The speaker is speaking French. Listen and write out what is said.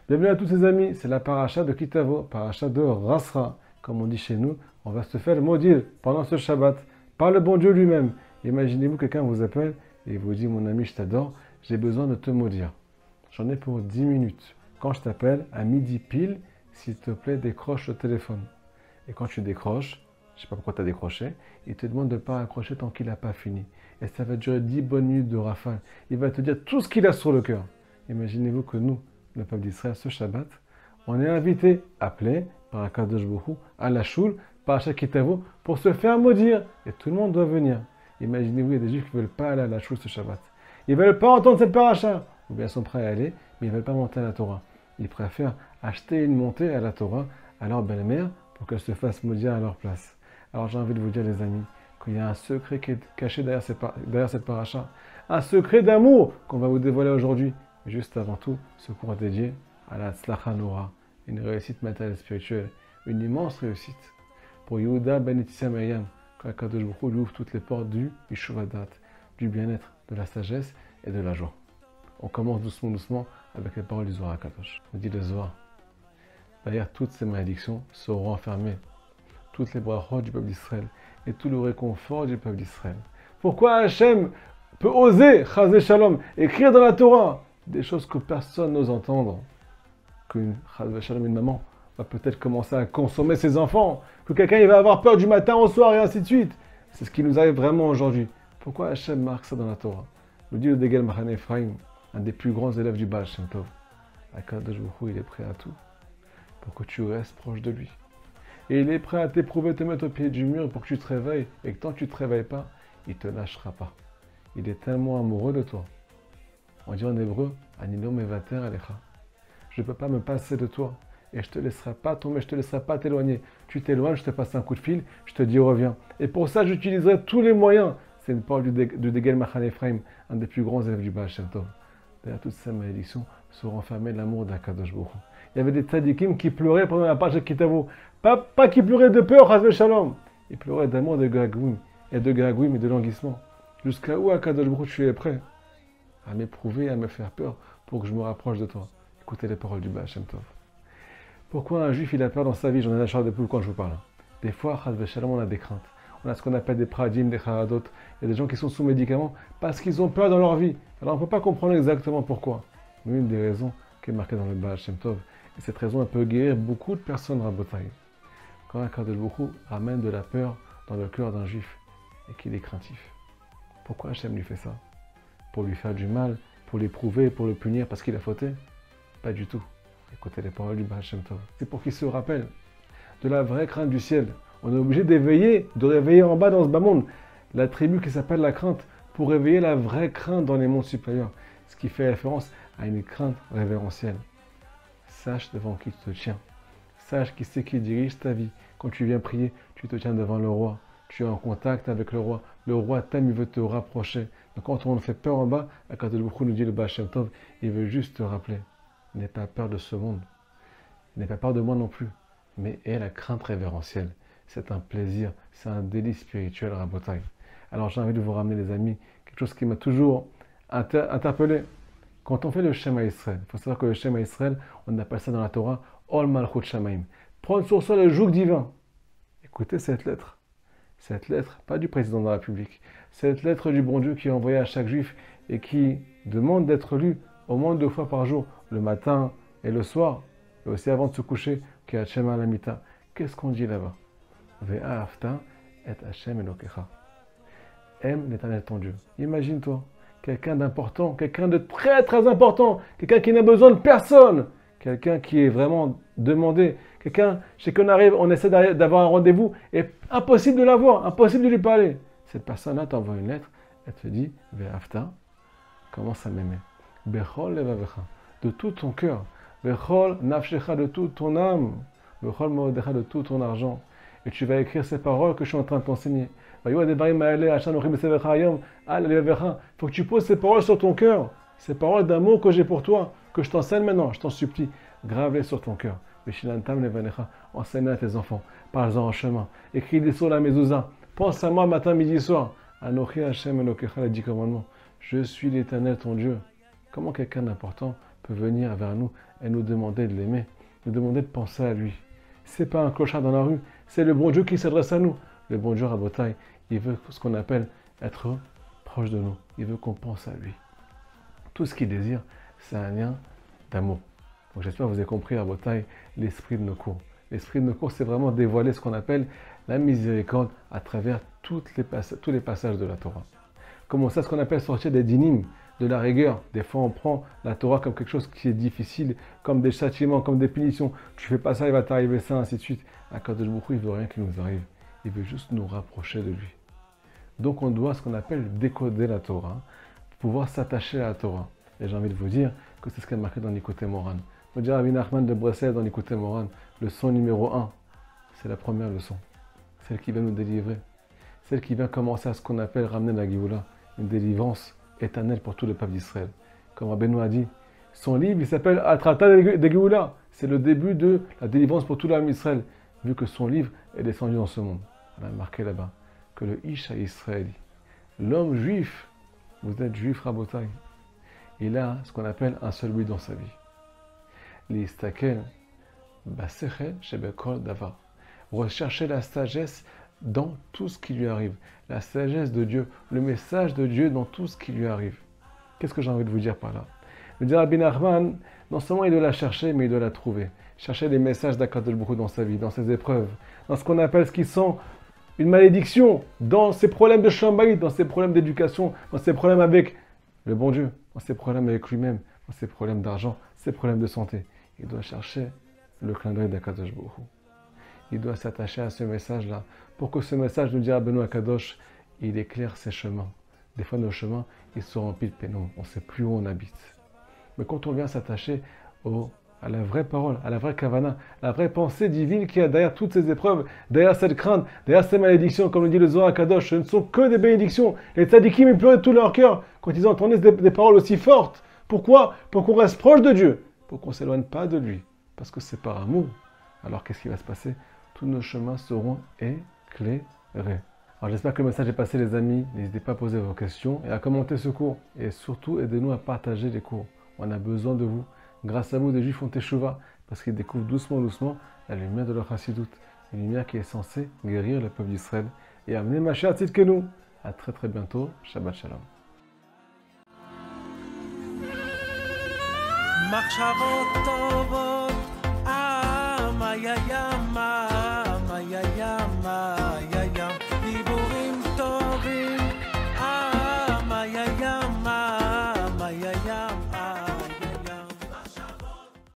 Bienvenue à tous les amis, c'est la paracha de Kitavo, paracha de Rasra. Comme on dit chez nous, on va se faire maudire pendant ce Shabbat par le bon Dieu lui-même. Imaginez-vous, quelqu'un vous appelle et vous dit: mon ami, je t'adore, j'ai besoin de te maudire. J'en ai pour 10 minutes. Quand je t'appelle, à midi pile, s'il te plaît, décroche le téléphone. Et quand tu décroches, je ne sais pas pourquoi tu as décroché, il te demande de ne pas accrocher tant qu'il n'a pas fini. Et ça va durer 10 bonnes minutes de rafale. Il va te dire tout ce qu'il a sur le cœur. Imaginez-vous que nous, le peuple d'Israël, ce Shabbat, on est invité, appelé par Akadosh Baruch Hu, à la choule, par Shakitavo, pour se faire maudire. Et tout le monde doit venir. Imaginez-vous, il y a des Juifs qui ne veulent pas aller à la choule ce Shabbat. Ils ne veulent pas entendre cette paracha. Ou bien ils sont prêts à aller, mais ils ne veulent pas monter à la Torah. Ils préfèrent acheter une montée à la Torah à leur belle-mère pour qu'elle se fasse maudire à leur place. Alors j'ai envie de vous dire, les amis, qu'il y a un secret qui est caché derrière cette paracha. Un secret d'amour qu'on va vous dévoiler aujourd'hui. Juste avant tout, ce cours est dédié à la Tzlacha Nora, une réussite matérielle et spirituelle, une immense réussite. Pour Yehuda ben Itissa Mayam, quand Akadosh Baruch Hu lui ouvre toutes les portes du Yeshuvadat, du bien-être, de la sagesse et de la joie. On commence doucement avec les paroles du Zohar Akadosh. On dit le Zohar: derrière toutes ces malédictions seront enfermées toutes les brachot du peuple d'Israël et tout le réconfort du peuple d'Israël. Pourquoi Hachem peut oser, Chazé Shalom, écrire dans la Torah des choses que personne n'ose entendre? Qu'une Chazé Shalom, une maman, va peut-être commencer à consommer ses enfants, que quelqu'un il va avoir peur du matin au soir et ainsi de suite. C'est ce qui nous arrive vraiment aujourd'hui. Pourquoi Hachem marque ça dans la Torah? Nous dit le Degel Mahane Ephraim, un des plus grands élèves du Baal Shem Tov. Akadosh Baruch Hu, il est prêt à tout pour que tu restes proche de lui. Et il est prêt à t'éprouver, te mettre au pied du mur pour que tu te réveilles. Et que tant que tu ne te réveilles pas, il ne te lâchera pas. Il est tellement amoureux de toi. On dit en hébreu, Anilo mevater alecha. Je ne peux pas me passer de toi. Et je ne te laisserai pas tomber, je ne te laisserai pas t'éloigner. Tu t'éloignes, je te passe un coup de fil, je te dis reviens. Et pour ça, j'utiliserai tous les moyens. C'est une parole du Degel Mahane Ephraim, un des plus grands élèves du Baal Shem Tov. Derrière toutes ces malédictions seront enfermées l'amour d'Akadosh Baruch Hu. Il y avait des tzadikim qui pleuraient pendant la page de Kitavo. Pas qui pleuraient de peur, Chas Shalom. Ils pleuraient d'amour, de gagouim, et de languissement. Jusqu'à où Akadosh Baruch Hu, tu es prêt à m'éprouver, à me faire peur pour que je me rapproche de toi? Écoutez les paroles du Baal Shem Tov. Pourquoi un juif il a peur dans sa vie? J'en ai la chair de poule quand je vous parle. Des fois, Chas Shalom, on a des craintes. On a ce qu'on appelle des pradim, des charadot. Il y a des gens qui sont sous médicaments parce qu'ils ont peur dans leur vie. Alors on ne peut pas comprendre exactement pourquoi. Mais une des raisons qui est marquée dans le Baal Shem Tov, et cette raison, elle peut guérir beaucoup de personnes, Rabotai. Quand Akadosh Baruch Hu ramène de la peur dans le cœur d'un juif et qu'il est craintif. Pourquoi Hachem lui fait ça? Pour lui faire du mal, pour l'éprouver, pour le punir parce qu'il a fauté? Pas du tout. Écoutez les paroles du Baal Shem Tov. C'est pour qu'il se rappelle de la vraie crainte du ciel. On est obligé d'éveiller, de réveiller en bas dans ce bas monde la tribu qui s'appelle la crainte, pour réveiller la vraie crainte dans les mondes supérieurs. Ce qui fait référence à une crainte révérentielle. Sache devant qui tu te tiens. Sache qui c'est qui dirige ta vie. Quand tu viens prier, tu te tiens devant le roi. Tu es en contact avec le roi. Le roi t'aime, il veut te rapprocher. Donc quand on fait peur en bas, Akadosh Baruch Hu nous dit le Baal Shem Tov, il veut juste te rappeler. N'aie pas peur de ce monde. N'aie pas peur de moi non plus. Mais aie la crainte révérentielle. C'est un plaisir, c'est un délice spirituel, Rabotai. Alors j'ai envie de vous ramener, les amis, quelque chose qui m'a toujours interpellé. Quand on fait le Shema Israël, il faut savoir que le Shema Israël, on appelle ça dans la Torah, Ol Malchut Shamaim. Prendre sur soi le joug divin. Écoutez cette lettre. Cette lettre, pas du président de la République. Cette lettre du bon Dieu qui est envoyée à chaque juif et qui demande d'être lue au moins 2 fois par jour, le matin et le soir, et aussi avant de se coucher, qui est Shema Alamita. Qu'est-ce qu'on dit là-bas? Ve'ahavta et Hashem Elokecha. Aime l'Éternel ton Dieu. Imagine-toi. Quelqu'un d'important, quelqu'un de très très important, quelqu'un qui n'a besoin de personne, quelqu'un qui est vraiment demandé, quelqu'un chez qui on arrive, on essaie d'avoir un rendez-vous et impossible de l'avoir, impossible de lui parler. Cette personne-là t'envoie une lettre, elle te dit, Ve'afta, commence à m'aimer. Bechol levavecha, de tout ton cœur. Bechol nafshecha, de toute ton âme. Bechol moedecha, de tout ton argent. Et tu vas écrire ces paroles que je suis en train de t'enseigner. Il faut que tu poses ces paroles sur ton cœur. Ces paroles d'amour que j'ai pour toi, que je t'enseigne maintenant, je t'en supplie. Grave-les sur ton cœur. Enseigne à tes enfants. Parle-en en chemin. Écris-les sur la mezouza. Pense à moi matin, midi, soir. Anochi Hashem Elokecha, les 10 commandements. Je suis l'Éternel ton Dieu. Comment quelqu'un d'important peut venir vers nous et nous demander de l'aimer, nous demander de penser à lui. Ce n'est pas un clochard dans la rue, c'est le bon Dieu qui s'adresse à nous. Le bon Dieu, Rabotai, il veut ce qu'on appelle être proche de nous. Il veut qu'on pense à lui. Tout ce qu'il désire, c'est un lien d'amour. Donc j'espère que vous avez compris, Rabotai, l'esprit de nos cours. L'esprit de nos cours, c'est vraiment dévoiler ce qu'on appelle la miséricorde à travers tous les passages de la Torah. Comment ça, ce qu'on appelle sortir des dynimes, de la rigueur. Des fois, on prend la Torah comme quelque chose qui est difficile, comme des châtiments, comme des punitions. Tu fais pas ça, il va t'arriver ça, ainsi de suite. Akadosh Baruch Hu, il veut rien qui nous arrive. Il veut juste nous rapprocher de lui. Donc, on doit ce qu'on appelle décoder la Torah, pour pouvoir s'attacher à la Torah. Et j'ai envie de vous dire que c'est ce qui est marqué dans l'Ikouté Moran. On dirait Rabbi Nachman de Breslev dans l'Ikouté Moran, leçon numéro 1. C'est la première leçon. Celle qui va nous délivrer. Celle qui va commencer à ce qu'on appelle ramener la Géoula, une délivrance éternelle pour tout le peuple d'Israël. Comme Rabbeinu a dit, son livre, il s'appelle Atrata de Géoula. C'est le début de la délivrance pour tout l'âme d'Israël, vu que son livre est descendu dans ce monde. On a marqué là-bas que le Ish à Israël, l'homme juif, vous êtes juif Rabotai, il a ce qu'on appelle un seul but dans sa vie. L'istakel, basechel, shebekol davar. Rechercher la sagesse dans tout ce qui lui arrive. La sagesse de Dieu, le message de Dieu dans tout ce qui lui arrive. Qu'est-ce que j'ai envie de vous dire par là? Le dire Rabbi Nachman, non seulement il doit la chercher, mais il doit la trouver. Chercher les messages d'Akadosh Baruch Hu dans sa vie, dans ses épreuves, dans ce qu'on appelle ce qui sent une malédiction, dans ses problèmes de chambaïd, dans ses problèmes d'éducation, dans ses problèmes avec le bon Dieu, dans ses problèmes avec lui-même, dans ses problèmes d'argent, ses problèmes de santé. Il doit chercher le clin d'œil d'Akadosh Baruch Hu. Il doit s'attacher à ce message-là, pour que ce message nous dise à Benoît Akadosh, il éclaire ses chemins. Des fois, nos chemins, ils sont remplis de pénombre. On ne sait plus où on habite. Mais quand on vient s'attacher à la vraie parole, à la vraie kavana, la vraie pensée divine qu'il y a derrière toutes ces épreuves, derrière cette crainte, derrière ces malédictions, comme le dit le Zohar Akadosh, ce ne sont que des bénédictions. Les tzadikim, ils pleuraient de tout leur cœur quand ils entendaient des paroles aussi fortes. Pourquoi? Pour qu'on reste proche de Dieu, pour qu'on ne s'éloigne pas de lui. Parce que c'est par amour. Alors qu'est-ce qui va se passer? Tous nos chemins seront éclairés. Alors j'espère que le message est passé, les amis. N'hésitez pas à poser vos questions et à commenter ce cours. Et surtout, aidez-nous à partager les cours. On a besoin de vous. Grâce à vous, des Juifs font teshuva parce qu'ils découvrent doucement la lumière de leur chassidoute. Une lumière qui est censée guérir le peuple d'Israël et amener Mashiach Tzidkenu. À très très bientôt. Shabbat Shalom. מחשבות טובות, מה ימה, מה ימה,